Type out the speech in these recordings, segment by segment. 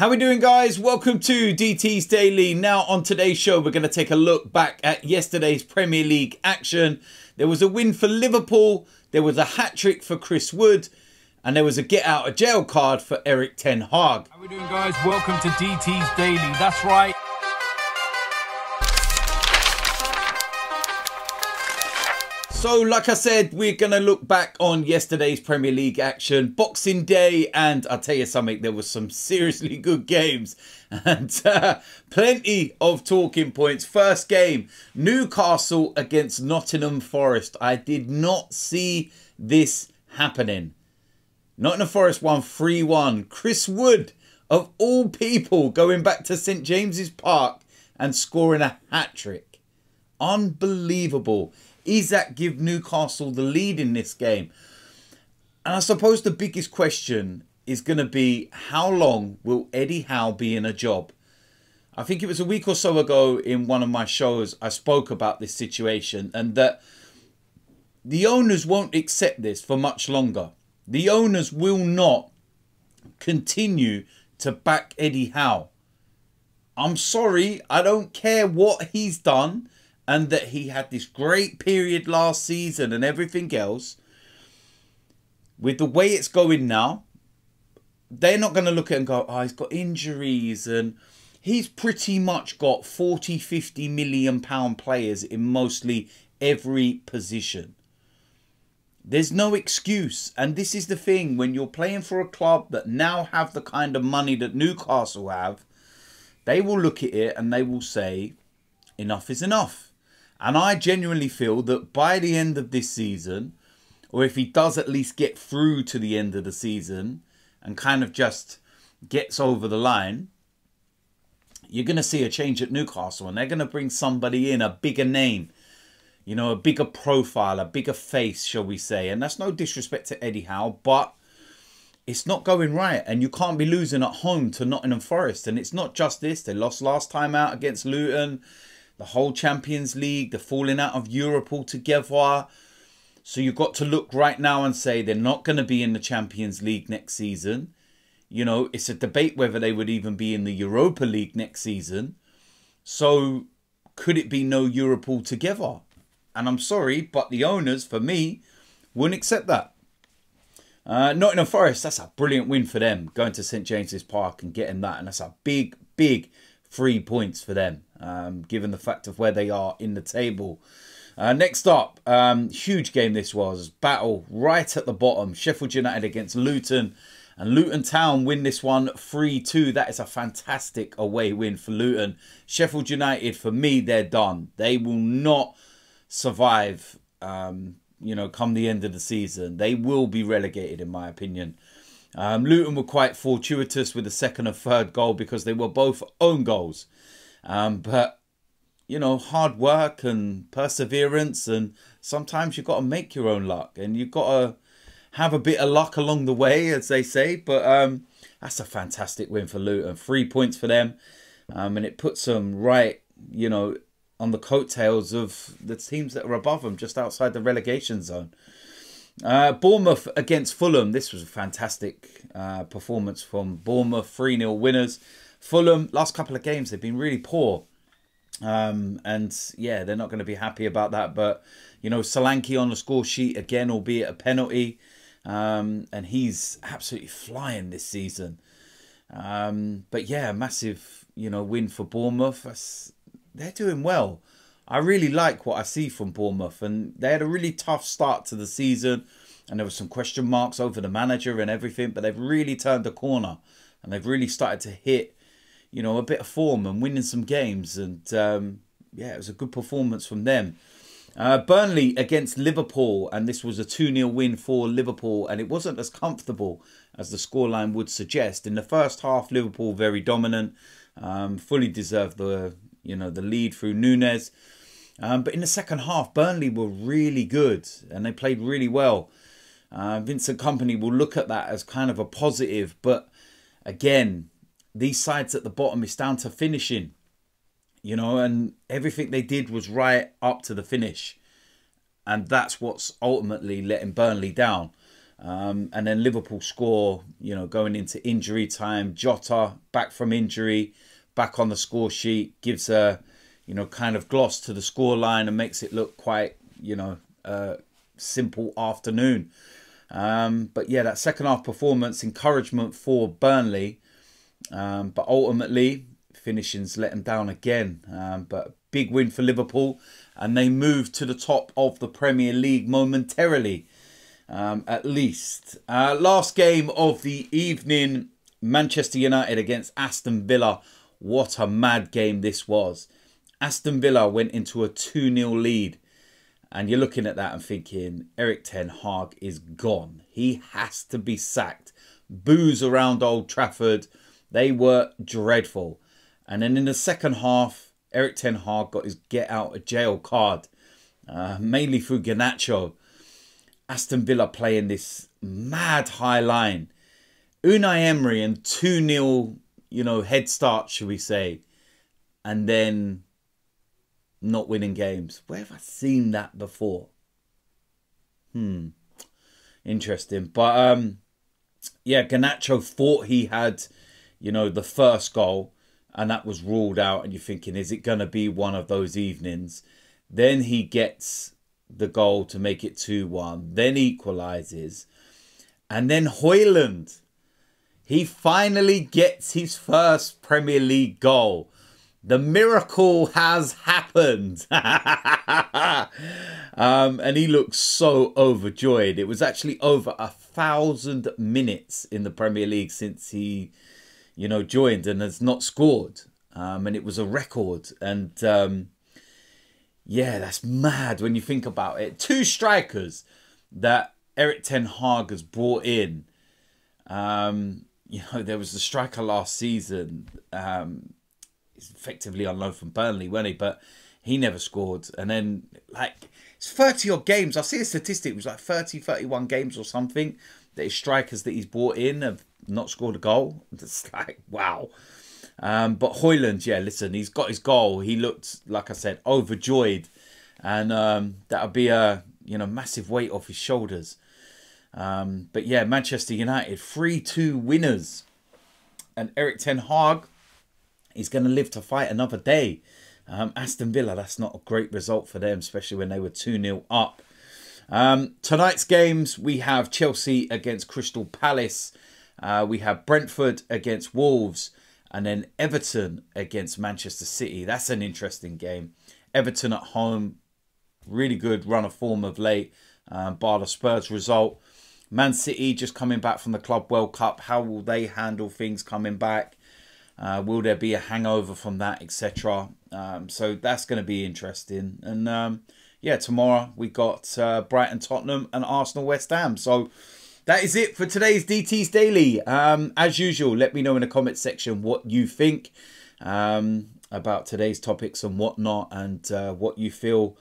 How we doing, guys? Welcome to DT's Daily. Now on today's show, we're going to take a look back at yesterday's Premier League action. There was a win for Liverpool, there was a hat-trick for Chris Wood, and there was a get out of jail card for Erik ten Hag. How we doing, guys? Welcome to DT's Daily. That's right. So, like I said, we're going to look back on yesterday's Premier League action, Boxing Day, and I'll tell you something, there was some seriously good games and plenty of talking points. First game, Newcastle against Nottingham Forest. I did not see this happening. Nottingham Forest won 3-1. Chris Wood, of all people, going back to St James's Park and scoring a hat-trick. Unbelievable. Isak give Newcastle the lead in this game. And I suppose the biggest question is going to be, how long will Eddie Howe be in a job? I think it was a week or so ago in one of my shows I spoke about this situation, and that the owners won't accept this for much longer. The owners will not continue to back Eddie Howe. I'm sorry, I don't care what he's done, and that he had this great period last season and everything else. With the way it's going now, they're not going to look at it and go, oh, he's got injuries. And he's pretty much got 40, 50 million pound players in mostly every position. There's no excuse. And this is the thing, when you're playing for a club that now have the kind of money that Newcastle have, they will look at it and they will say, enough is enough. And I genuinely feel that by the end of this season, or if he does at least get through to the end of the season and kind of just gets over the line, you're going to see a change at Newcastle, and they're going to bring somebody in, a bigger name, you know, a bigger profile, a bigger face, shall we say. And that's no disrespect to Eddie Howe, but it's not going right. And you can't be losing at home to Nottingham Forest. And it's not just this. They lost last time out against Luton. The whole Champions League, the falling out of Europe altogether. So you've got to look right now and say they're not going to be in the Champions League next season. You know, it's a debate whether they would even be in the Europa League next season. So could it be no Europe altogether? And I'm sorry, but the owners, for me, wouldn't accept that. Nottingham Forest, that's a brilliant win for them, going to St James's Park and getting that. And that's a big, big 3 points for them, given the fact of where they are in the table. Next up, huge game this was. Battle right at the bottom. Sheffield United against Luton. And Luton Town win this one 3-2. That is a fantastic away win for Luton. Sheffield United, for me, they're done. They will not survive, you know, come the end of the season. They will be relegated, in my opinion. Luton were quite fortuitous with the second and third goal because they were both own goals. But, you know, hard work and perseverance, and sometimes you've got to make your own luck, and you've got to have a bit of luck along the way, as they say. But that's a fantastic win for Luton. 3 points for them. And it puts them right, you know, on the coattails of the teams that are above them, just outside the relegation zone. Bournemouth against Fulham. This was a fantastic performance from Bournemouth. 3-0 winners. Fulham, last couple of games, they've been really poor. And yeah, they're not going to be happy about that. But, you know, Solanke on the score sheet again, albeit a penalty. And he's absolutely flying this season. But yeah, massive, you know, win for Bournemouth. They're doing well. I really like what I see from Bournemouth, and they had a really tough start to the season, and there were some question marks over the manager and everything, but they've really turned the corner, and they've really started to hit, you know, a bit of form and winning some games. And yeah, it was a good performance from them. Burnley against Liverpool, and this was a 2-0 win for Liverpool, and it wasn't as comfortable as the scoreline would suggest. In the first half, Liverpool very dominant, fully deserved the, you know, the lead through Núñez. But in the second half, Burnley were really good and they played really well. Vincent Kompany will look at that as kind of a positive. But again, these sides at the bottom, it's down to finishing, you know, and everything they did was right up to the finish. And that's what's ultimately letting Burnley down. And then Liverpool score, you know, going into injury time. Jota back from injury, back on the score sheet, gives a, you know, kind of gloss to the scoreline and makes it look quite, you know, simple afternoon. But yeah, that second half performance, encouragement for Burnley. But ultimately, finishing's let them down again. But big win for Liverpool, and they move to the top of the Premier League momentarily. At least. Last game of the evening, Manchester United against Aston Villa. What a mad game this was. Aston Villa went into a 2-0 lead. And you're looking at that and thinking, Erik ten Hag is gone. He has to be sacked. Boos around Old Trafford. They were dreadful. And then in the second half, Erik ten Hag got his get out of jail card. Mainly through Garnacho. Aston Villa playing this mad high line. Unai Emery and 2-0, you know, head start, should we say. And then not winning games. Where have I seen that before? Interesting. But yeah, Garnacho thought he had, you know, the first goal, and that was ruled out. And you're thinking, is it going to be one of those evenings? Then he gets the goal to make it 2-1, then equalises, and then Højlund, he finally gets his first Premier League goal. The miracle has happened. And he looks so overjoyed. It was actually over 1,000 minutes in the Premier League since he, you know, joined, and has not scored. And it was a record. And yeah, that's mad when you think about it. Two strikers that Erik ten Hag has brought in. You know, there was the striker last season. He's effectively on loan from Burnley, wasn't he? But he never scored. And then, like, it's 30-odd games. I see a statistic. It was like 30, 31 games or something that his strikers that he's brought in have not scored a goal. It's like, wow. But Højlund, yeah, listen, he's got his goal. He looked, like I said, overjoyed. And that'll be a, you know, massive weight off his shoulders. But yeah, Manchester United, 3-2 winners. And Erik ten Hag is going to live to fight another day. Aston Villa, that's not a great result for them, especially when they were 2-0 up. Tonight's games, we have Chelsea against Crystal Palace. We have Brentford against Wolves. And then Everton against Manchester City. That's an interesting game. Everton at home, really good run of form of late, bar the Spurs result. Man City just coming back from the Club World Cup. How will they handle things coming back? Will there be a hangover from that, etc.? So that's going to be interesting. And yeah, tomorrow we got Brighton, Tottenham and Arsenal, West Ham. So that is it for today's DT's Daily. As usual, let me know in the comment section what you think about today's topics and whatnot, and what you feel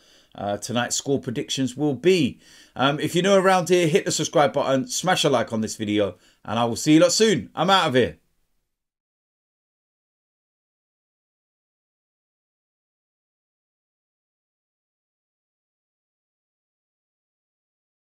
tonight's score predictions will be. If you're new around here, hit the subscribe button, smash a like on this video, and I will see you lot soon. I'm out of here.